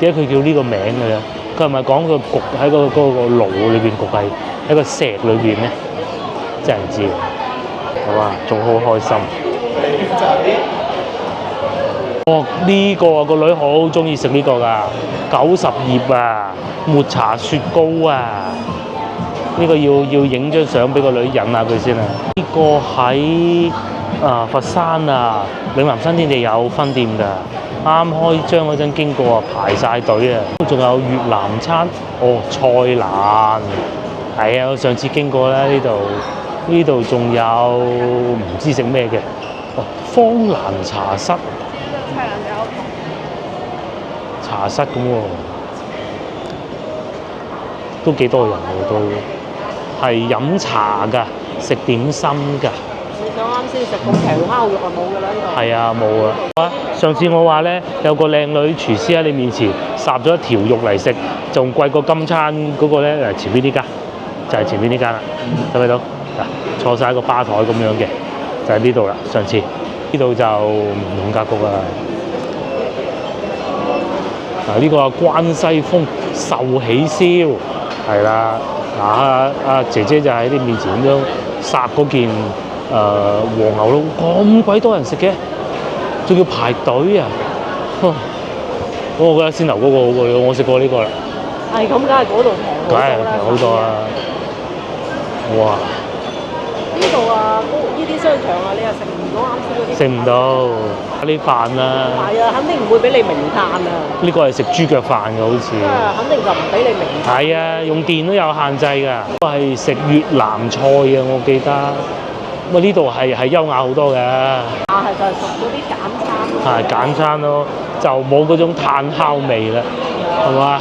點解佢叫呢個名嘅咧？佢係咪講佢焗喺嗰個爐裏邊焗喺個石裏邊咧？真係唔知，好啊，仲好開心。哦，呢個個女好中意食呢個㗎，90葉啊，抹茶雪糕啊，呢個要影張相俾個女引下佢先啊。呢個喺佛山啊，嶺南新天地有分店㗎。啱開張嗰陣經過啊，排晒隊啊！仲有越南餐，哦，菜蘭，係啊！我上次經過啦，呢度仲有唔知食咩嘅，哦，方蘭茶室，茶室咁喎，都幾多人喎都，係飲茶㗎，食點心㗎。我啱先食咁平烤肉啊，冇㗎啦呢度。係啊，冇啊！上次我話咧，有個靚女廚師喺你面前烚咗一條肉嚟食，仲貴過今餐嗰個咧。前邊呢間就係前邊呢間啦，睇唔睇到？嗱，坐晒喺個吧台咁樣嘅，就喺呢度啦。上次呢度就唔同格局啦。嗱，呢個關西風壽喜燒係啦。阿姐姐就喺你面前咁樣烚嗰件。黃牛肉咁鬼多人食嘅，仲要排隊啊！我覺得先頭嗰個好過，我食過呢個啦。係咁，梗係嗰度平好多啦。梗係平好多啦！哇！呢度啊，呢啲商場啊，你又食唔到啱先嗰啲。食唔到咖喱飯啊！係啊，肯定唔會俾你明嘆啊！呢個係食豬腳飯嘅，好似。肯定就唔俾你明嘆。係啊，用電都有限制㗎。都係食越南菜啊，我記得。咁呢度係優雅好多嘅，係就係屬嗰啲簡餐咯，係簡餐咯，就冇嗰種炭烤味啦，係嘛？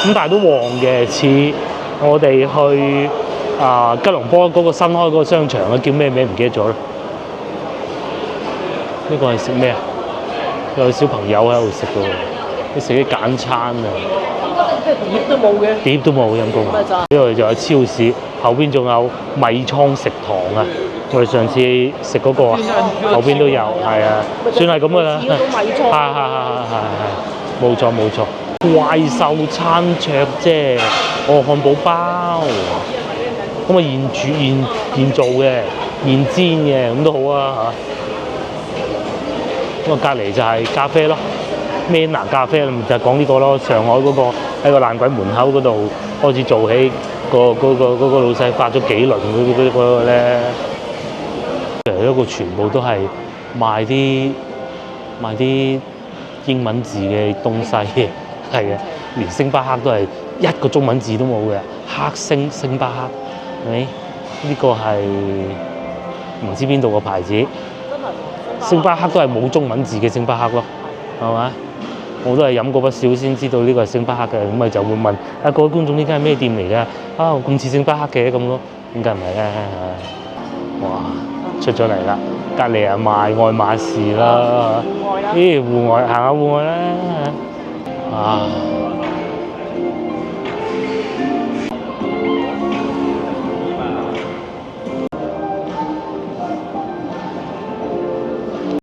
咁但係都旺嘅，似我哋去吉隆坡嗰個新開嗰個商場啊，叫咩名唔記得咗啦？呢個係食咩啊？有小朋友喺度食嘅喎，你食啲簡餐啊！碟都冇嘅，碟都冇陰公。呢度仲有超市，後邊仲有米倉食堂啊！我哋上次食嗰個啊，後邊都有，係啊，算係咁噶啦。係，冇錯冇錯。怪獸餐桌啫，哦，漢堡包，咁啊現做嘅，現煎嘅，咁都好啊嚇。咁啊隔離就係咖啡咯。Manner 咖啡就係講呢個咯，上海嗰個喺個爛鬼門口嗰度開始做起，嗰個老細發咗幾輪嗰個咧，其實一個全部都係賣啲英文字嘅東西嘅，係嘅，連星巴克都係一個中文字都冇嘅，黑星巴克，係咪？呢個係唔知邊度個牌子，星巴克都係冇中文字嘅星巴克咯，係嘛？我都係飲過不少先知道呢個係星巴克嘅，咁咪就會問各位觀眾呢間係咩店嚟㗎？咁似星巴克嘅咁咯，點解唔係咧？哇，出咗嚟啦！隔離啊賣愛馬仕啦，咦戶外行下戶外啦啊！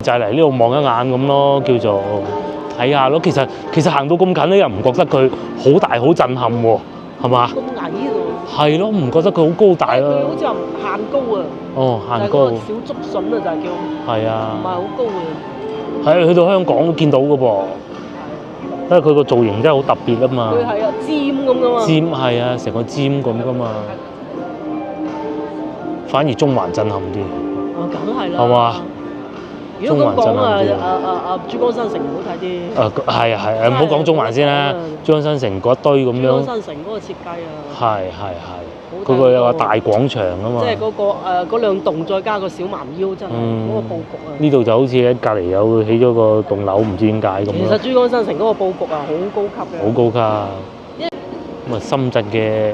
就係嚟呢度望一眼咁咯，叫做。睇下咯，其實行到咁近咧，又唔覺得佢好大好震撼喎，係嘛？咁矮喎。係咯，唔覺得佢好高大咯。佢好似話限高啊。哦，限高。小竹筍啊，就係叫。係啊。唔係好高嘅。係啊，去到香港都見到嘅噃。因為佢個造型真係好特別啊嘛。佢係啊，尖咁噶嘛。尖係啊，成個尖咁噶嘛。反而中環震撼啲。梗係啦。係嘛？如果咁講珠江新城唔好睇啲。係啊，唔好講中環先啦。珠江新城嗰一堆咁樣。珠江新城嗰個設計啊。係。嗰個有個大廣場啊嘛。即係嗰兩棟再加個小蠻腰，真係嗰個佈局啊。呢度就好似喺隔離有起咗個棟樓，唔知點解咁。其實珠江新城嗰個佈局啊，好高級嘅。好高級。咁啊，深圳嘅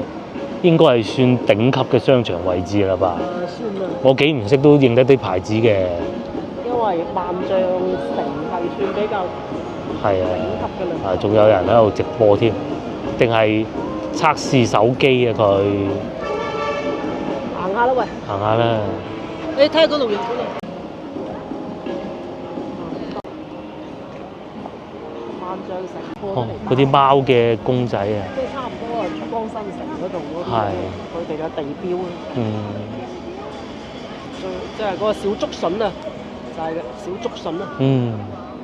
應該係算頂級嘅商場位置啦吧？算啦。我幾唔識都認得啲牌子嘅。因為萬象城係算比較頂級嘅啦，仲有人喺度直播添，定係測試手機啊佢，行下啦喂，行下啦。你睇下嗰度嗰度。萬象城過哦咗嚟，嗰啲貓嘅公仔啊，都差唔多啊，珠江新城嗰度嗰啲，係佢哋嘅地標啊，嗯，即係嗰個小竹筍啊，就係嘅小竹筍啊，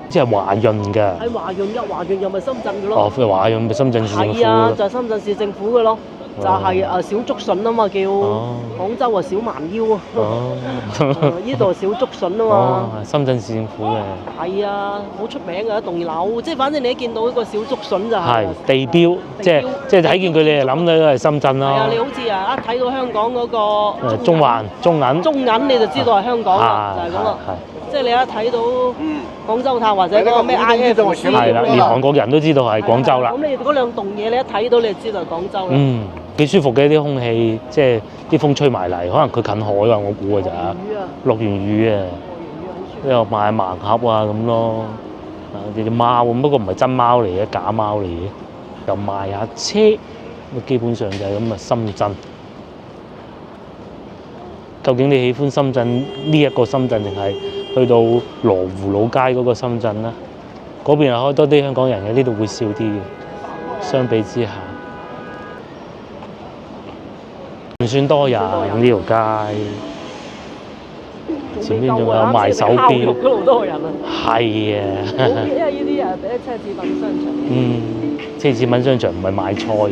即係華潤㗎。喺華潤嘅，華潤又咪深圳嘅哦，咯，華潤咪深圳市政府係啊，咯。就係深圳市政府嘅咯，就係小竹筍啊嘛叫，哦廣州啊小蠻腰啊，哦，呢度小竹筍啊嘛。哦，深圳市政府嘅，係啊，好出名嘅一棟樓，即係反正你一見到呢個小竹筍就係係地標，即係睇見佢你就諗到係深圳咯。係啊，你好似啊一睇到香港嗰個中環、中銀、中銀你就知道係香港啦，就係咁啦。即係你一睇到廣州塔或者嗰個咩 IFC 係啦，連韓國人都知道係廣州啦。咁你嗰兩棟嘢你一睇到你就知道係廣州啦。幾舒服嘅啲空氣，即係啲風吹埋嚟，可能佢近海啊，我估㗎咋。落完雨啊，又賣盲盒啊咁咯。啲貓，不過唔係真貓嚟嘅，假貓嚟嘅。又賣下車，基本上就係咁啊。深圳，究竟你喜歡深圳呢一個深圳，定係去到羅湖老街嗰個深圳咧？嗰邊係開多啲香港人嘅，呢度會少啲嘅。相比之下，唔算多人呢條街。前邊仲有賣手錶，嗰度多人啊！係啊，因為呢啲啊，第一奢侈品商場。奢侈品商場唔係賣菜，係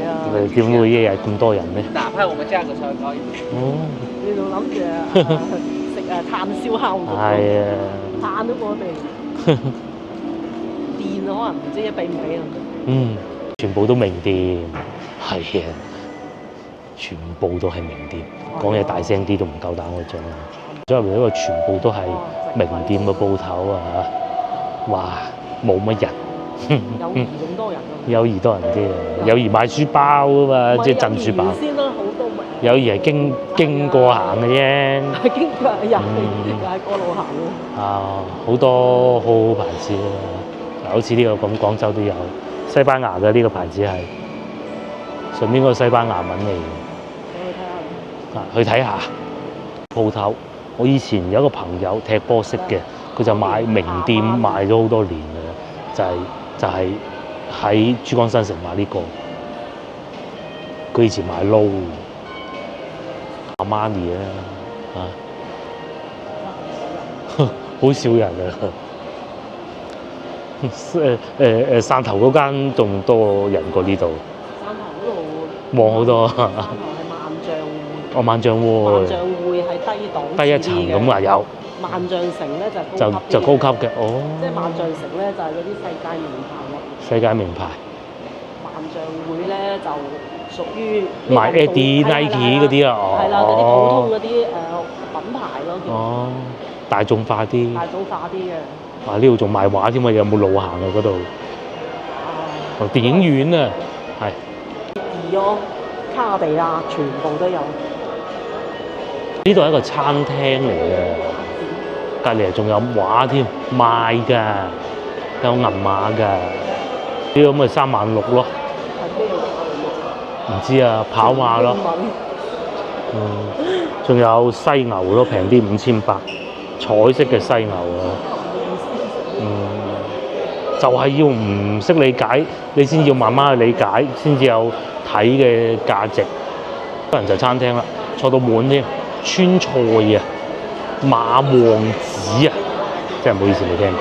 啊。點會一日咁多人咧？哪怕我們價格稍微高一點。你仲諗住食炭燒烤嗰個？係啊。炭都冇得味。電可能唔知俾唔俾啊？全部都名店，係啊，全部都係名店。講嘢大聲啲都唔夠膽我講。所以入邊全部都係名店嘅鋪頭啊！哇，冇乜人。友誼咁多人啊！友誼多人啲啊！友誼買書包啊嘛，即係贈書包。先啦，好多咪。友誼係經過行嘅啫。係經過又係過路行咯。好多好好牌子啊！好似呢個咁，廣州都有西班牙嘅呢個牌子係上邊嗰個西班牙文嚟嘅。去睇下鋪頭。我以前有一個朋友踢波識嘅，佢就買名店買咗好多年嘅，就係喺珠江新城買呢個。佢以前買撈阿瑪尼啊，好少人啊。汕頭嗰間仲多人過呢度。汕頭嗰度旺好多。汕頭係萬象匯。哦，萬象匯。萬象匯係低檔。低一層咁啊有。萬象城咧就高級嘅，哦。即係萬象城咧就係嗰啲世界名牌咯。世界名牌。萬象匯咧就屬於賣 Adidas、Nike 嗰啲啊，係啦，嗰啲普通嗰啲品牌咯。哦，大眾化啲。大眾化啲嘅。哇！呢度仲賣畫添啊，有冇路行啊嗰度？電影院啊，係。兒咯，卡地亞全部都有。呢度係一個餐廳嚟嘅，隔離仲有畫添，賣㗎，有銀碼㗎。呢個咁咪36000咯。唔知啊，跑馬咯。仲有犀牛咯，平啲5800，彩色嘅犀牛啊。就係要唔識理解，你先要慢慢去理解，先至有睇嘅價值。多人就餐廳啦，坐到滿添。川菜啊，馬王子啊，真係唔好意思未聽過。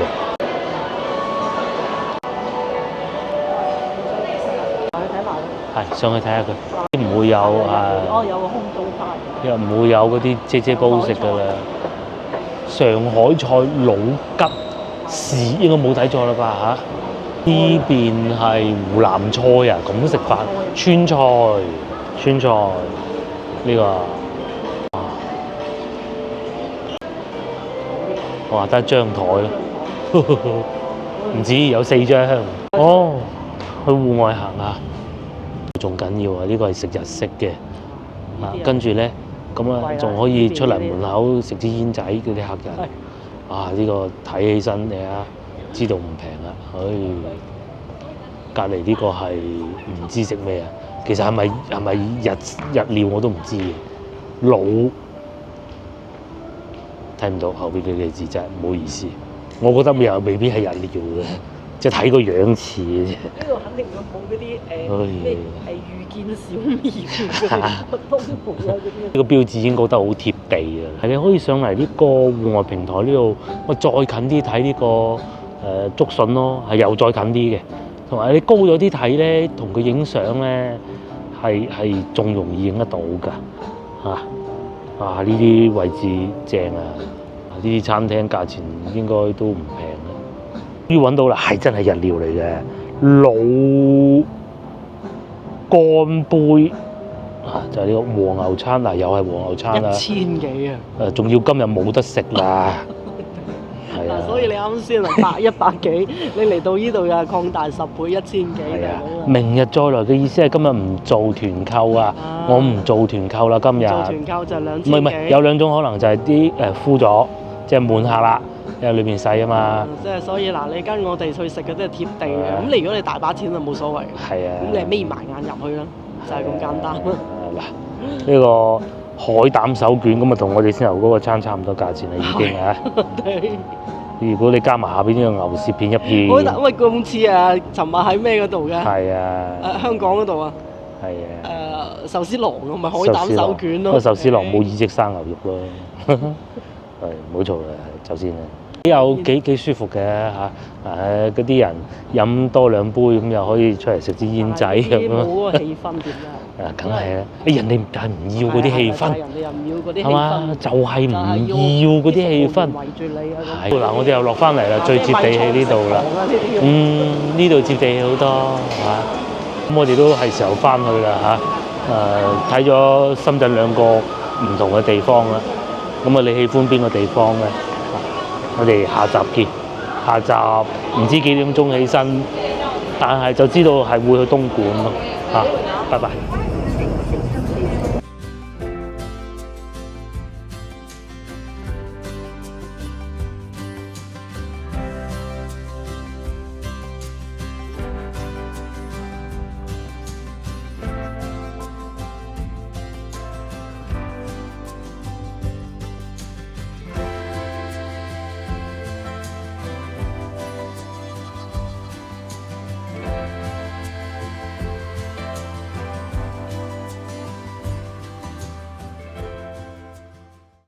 上去睇下佢，唔會有有個空中花。又唔會有嗰啲姐煲食㗎啦。上海菜老吉士應該冇睇錯啦吧嚇？呢邊係湖南菜啊，咁食法。川菜呢個。哇！得一張台咯，唔止有4張。哦，去戶外行下，仲緊要啊！呢個係食日式嘅，跟住咧，咁啊仲可以出嚟門口食支煙仔嗰啲客人。呢個睇起身你啊，知道唔平啦。隔離呢個係唔知食咩啊？其實係咪日料我都唔知嘅，老睇唔到後邊嘅字真係唔好意思，我覺得又未必係日料嘅，即係睇個樣似嘅啫。呢度肯定冇嗰啲咩遇見小苗嗰啲乜都冇啊嗰啲。呢個標誌已經覺得好貼地啊！係你可以上嚟呢個戶外平台呢度，我再近啲睇呢個竹筍咯，係又再近啲嘅。同埋你高咗啲睇咧，同佢影相咧係仲容易影得到㗎嚇。啊！呢啲位置正啊！呢啲餐廳價錢應該都唔平啦。終於揾到啦，係真係日料嚟嘅老乾杯啊！就係呢個和牛餐啊，又係和牛餐啦。1000幾啊！仲要今日冇得食啦。係啊。所以你啱先啊100幾，你嚟到呢度又擴大10倍1000幾啊！明日再來嘅意思係今日唔做團購啊！我唔做團購啦，今日。做團購就2000幾。唔係，有兩種可能就係啲敷咗，即係滿客啦，因為裏邊細啊嘛。即係所以嗱，你跟我哋去食嘅都係貼地嘅，咁你如果你大把錢就冇所謂。係啊。咁你係眯埋眼入去啦，就係咁簡單啦。嗱，呢個海膽手卷咁啊，同我哋先頭嗰個餐差唔多價錢啦，已經啊。如果你加埋下邊呢個牛舌片一片，喂咁似啊！尋日喺咩嗰度嘅？係啊。香港嗰度啊。係啊。壽司郎啊，咪海膽手卷咯。壽司郎冇意式生牛肉咯。係唔好嘈啦，走先啦。有幾舒服嘅嚇，嗰啲人飲多2杯咁又可以出嚟食支煙仔咁咯。冇嗰個氣氛點啊？梗係啦！人哋但係唔要嗰啲氣氛，人哋又唔要嗰啲氣氛，係嘛？就係唔要嗰啲氣氛。圍住你啊！係嗱，我哋又落翻嚟啦，最接地氣呢度啦。呢度接地氣好多嚇。咁我哋都係時候翻去啦嚇。睇咗深圳2個唔同嘅地方啦。咁啊，你喜歡邊個地方咧？我哋下集見。下集唔知幾點鐘起身，但係就知道係會去東莞咯嚇。拜拜。